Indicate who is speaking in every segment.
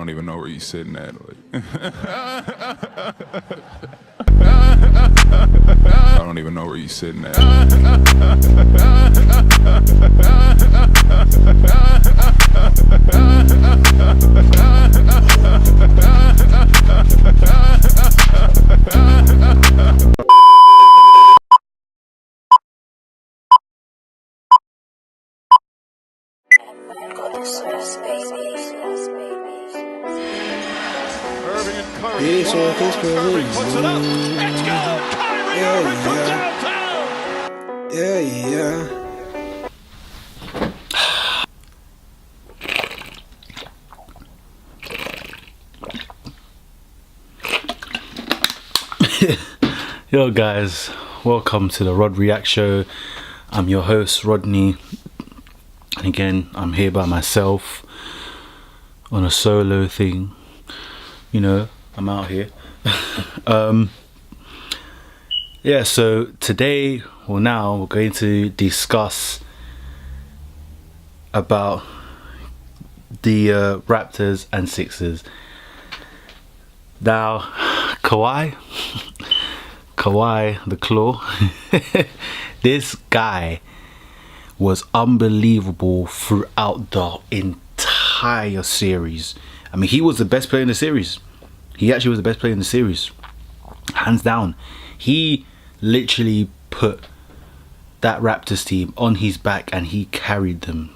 Speaker 1: don't even know where you're sitting at. Like. I don't even know where you're sitting at.
Speaker 2: Yeah, so puts it up. Let's go. Kyrie from downtown. Yeah.
Speaker 3: Yo guys, welcome to the RodReacts show. I'm your host Rodney, and again I'm here by myself on a solo thing. You know, I'm out here. Yeah, so today or now we're going to discuss about the Raptors and Sixers. Now, Kawhi the Claw, this guy was unbelievable throughout the entire series. I mean, he was the best player in the series. He actually was the best player in the series, hands down. He literally put that Raptors team on his back and he carried them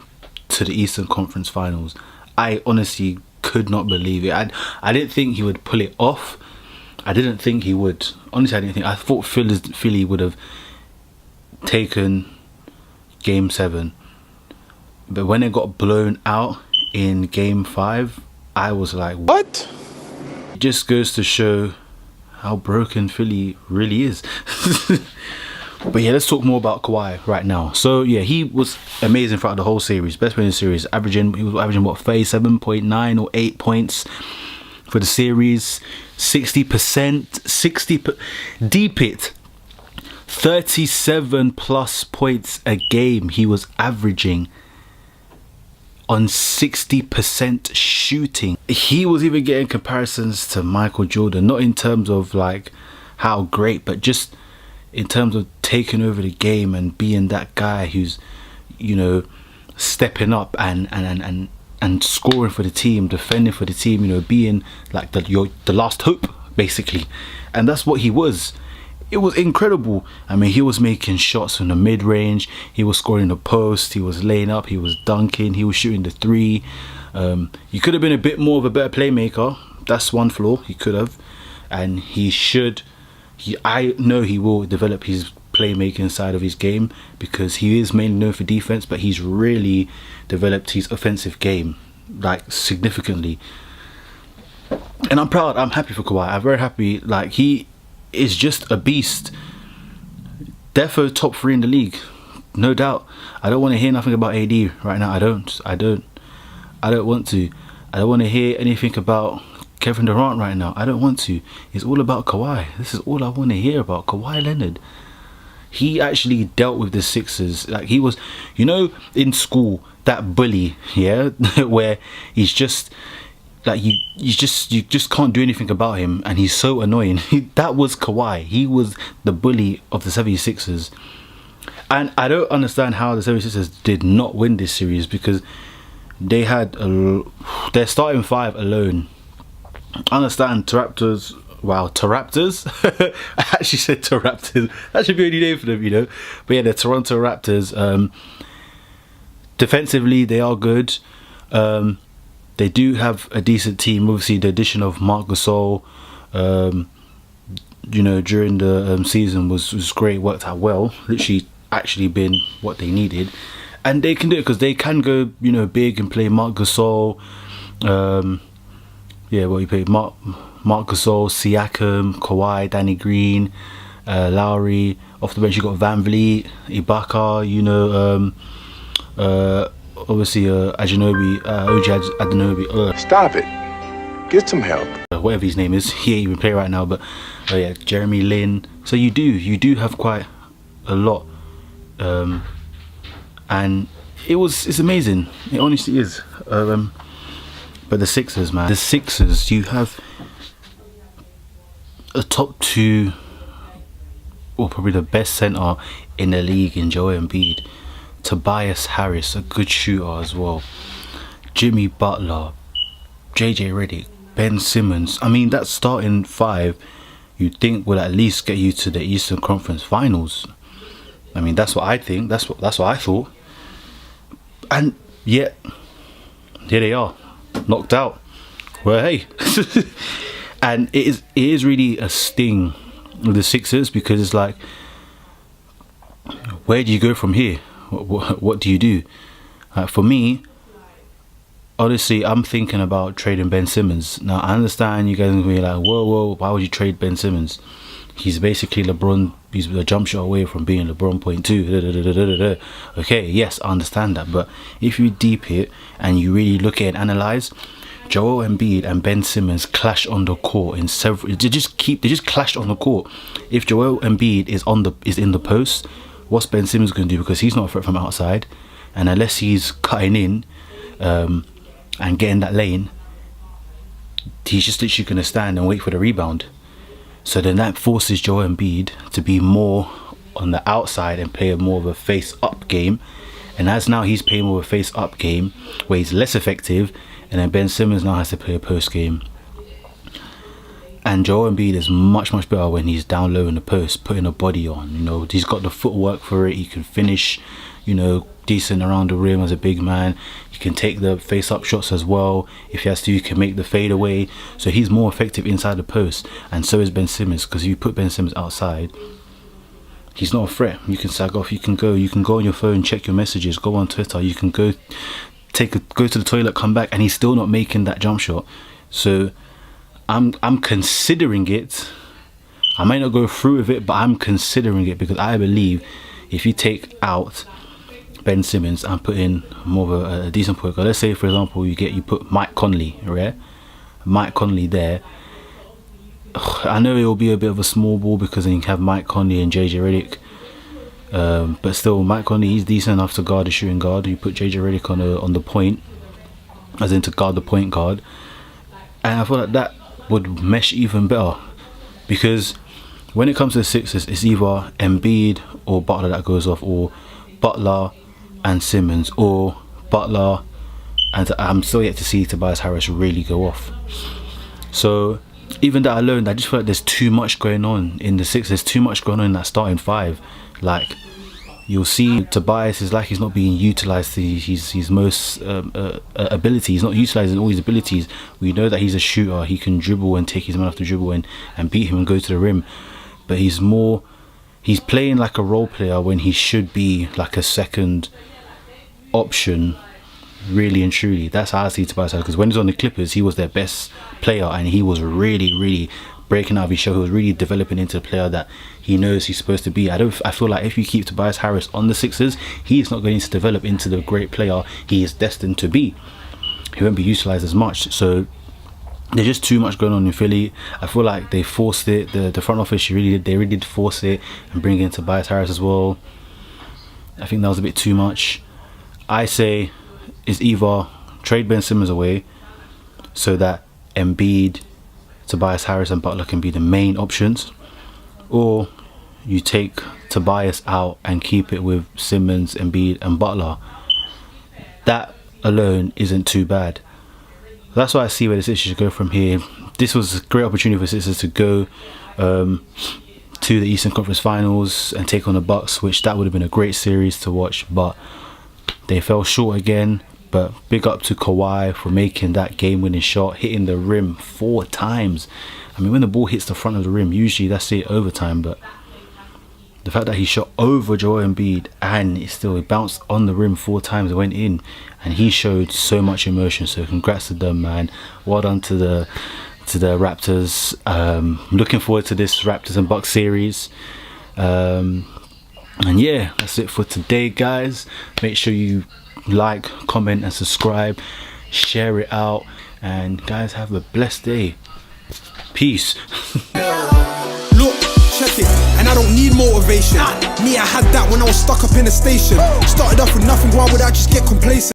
Speaker 3: to the Eastern Conference Finals. I honestly could not believe it. I didn't think he would pull it off. I didn't think he would. Honestly, I didn't think. I thought Philly would have taken Game 7, but when it got blown out in Game 5, I was like, what? It just goes to show how broken Philly really is. But yeah, let's talk more about Kawhi right now. So yeah, he was amazing throughout the whole series. Best player in the series. He was averaging what, 37.9 or 8 points for the series. 60%, deep it. 37 plus points a game he was averaging on 60% shooting. He was even getting comparisons to Michael Jordan, not in terms of like how great, but just in terms of taking over the game and being that guy who's, you know, stepping up and scoring for the team, defending for the team, you know, being like the last hope basically. And that's what he was. It was incredible. I mean, he was making shots from the mid-range, he was scoring the post, he was laying up, he was dunking, he was shooting the three. He could have been a bit more of a better playmaker. That's one flaw. He could have, and he should. I know he will develop his playmaking side of his game, because he is mainly known for defense, but he's really developed his offensive game like significantly. And I'm proud. I'm happy for Kawhi. I'm very happy. Like, he is just a beast. Defo top 3 in the league, no doubt. I don't want to hear nothing about AD right now. I don't want to. I don't want to hear anything about Kevin Durant right now. I don't want to. It's all about Kawhi. This is all I want to hear about. Kawhi Leonard. He actually dealt with the Sixers like he was, you know, in school, that bully, yeah, where he's just like you just can't do anything about him and he's so annoying. That was Kawhi. He was the bully of the 76ers. And I don't understand how the 76ers did not win this series, because they had their starting 5 alone. I understand Raptors. Wow, Raptors. I actually said Raptors. That should be a new name for them, you know. But yeah, the Toronto Raptors. Defensively, they are good. They do have a decent team. Obviously, the addition of Marc Gasol, you know, during the season was great. Worked out well. Literally, actually been what they needed, and they can do it because they can go, you know, big and play Marc Gasol. Yeah, well, you played Marc Gasol, Siakam, Kawhi, Danny Green, Lowry. Off the bench, you got Van Vliet, Ibaka. You know, obviously Anunoby, OG Anunoby.
Speaker 4: Stop it. Get some help.
Speaker 3: Whatever his name is, he ain't even play right now. But yeah, Jeremy Lin. So you do have quite a lot, and it's amazing. It honestly is. But the Sixers, man, the Sixers, you have a top 2, or probably the best centre in the league in Joel Embiid. Tobias Harris, a good shooter as well. Jimmy Butler, JJ Redick, Ben Simmons. I mean, that starting 5 you'd think will at least get you to the Eastern Conference Finals. I mean, that's what I think. That's what I thought. And yet, here they are, knocked out. Well, hey. And it is really a sting with the Sixers, because it's like, where do you go from here? What do you do? For me, honestly, I'm thinking about trading Ben Simmons. Now, I understand you guys will be like, whoa, why would you trade Ben Simmons? He's basically LeBron. He's a jump shot away from being LeBron .2. Okay, yes, I understand that. But if you deep it and you really look at it and analyze, Joel Embiid and Ben Simmons clash on the court in several. They just clashed on the court. If Joel Embiid is in the post, what's Ben Simmons going to do? Because he's not a threat from outside, and unless he's cutting in and getting that lane, he's just literally going to stand and wait for the rebound. So then that forces Joel Embiid to be more on the outside and play more of a face-up game. And as now he's playing more of a face-up game where he's less effective, and then Ben Simmons now has to play a post game. And Joel Embiid is much better when he's down low in the post, putting a body on. You know, he's got the footwork for it. He can finish, you know, decent around the rim as a big man. He can take the face-up shots as well. If he has to, he can make the fade away. So he's more effective inside the post, and so is Ben Simmons. Because if you put Ben Simmons outside, he's not a threat. You can sag off. You can go on your phone, check your messages, go on Twitter. You can go to the toilet, come back, and he's still not making that jump shot. So I'm considering it. I might not go through with it, but I'm considering it, because I believe if you take out Ben Simmons and put in more of a decent point guard, let's say for example you put Mike Conley, right? Mike Conley there. I know it will be a bit of a small ball because then you have Mike Conley and JJ Redick, but still Mike Conley, he's decent enough to guard a shooting guard. You put JJ Redick on the point, as in to guard the point guard, and I feel like that would mesh even better, because when it comes to the Sixers, it's either Embiid or Butler that goes off, or Butler and Simmons, or Butler and I'm still yet to see Tobias Harris really go off. So even that alone, I just feel like there's too much going on in the Sixers. There's too much going on in that starting 5. Like, you'll see Tobias is like he's not being utilised to his most ability. He's not utilising all his abilities. We know that he's a shooter. He can dribble and take his man off the dribble and beat him and go to the rim. But he's playing like a role player when he should be like a second option, really and truly. That's how I see Tobias Harris, because when he was on the Clippers, he was their best player, and he was really breaking out of his shell. He was really developing into the player that he knows he's supposed to be. I feel like if you keep Tobias Harris on the Sixers, he's not going to develop into the great player he is destined to be. He won't be utilised as much. So there's just too much going on in Philly. I feel like they forced it. The front office, they really did force it and bring in Tobias Harris as well. I think that was a bit too much. I say it's either trade Ben Simmons away so that Embiid, Tobias Harris and Butler can be the main options, or you take Tobias out and keep it with Simmons, Embiid and Butler. That alone isn't too bad. That's why I see where the Sixers should go from here. This was a great opportunity for Sixers to go to the Eastern Conference Finals and take on the Bucks, which that would have been a great series to watch, but they fell short again. But big up to Kawhi for making that game-winning shot, hitting the rim 4 times. I mean, when the ball hits the front of the rim, usually that's it, overtime. But the fact that he shot over Joel Embiid and it bounced on the rim 4 times, it went in, and he showed so much emotion. So congrats to them, man. Well done to the Raptors. Looking forward to this Raptors and Bucks series. And yeah, that's it for today, guys. Make sure you like, comment and subscribe, share it out, and guys, have a blessed day. Peace.
Speaker 2: Look, check it, and I don't need motivation. Me, I had that when I was stuck up in the station. Started off with nothing, why would I just get complacent?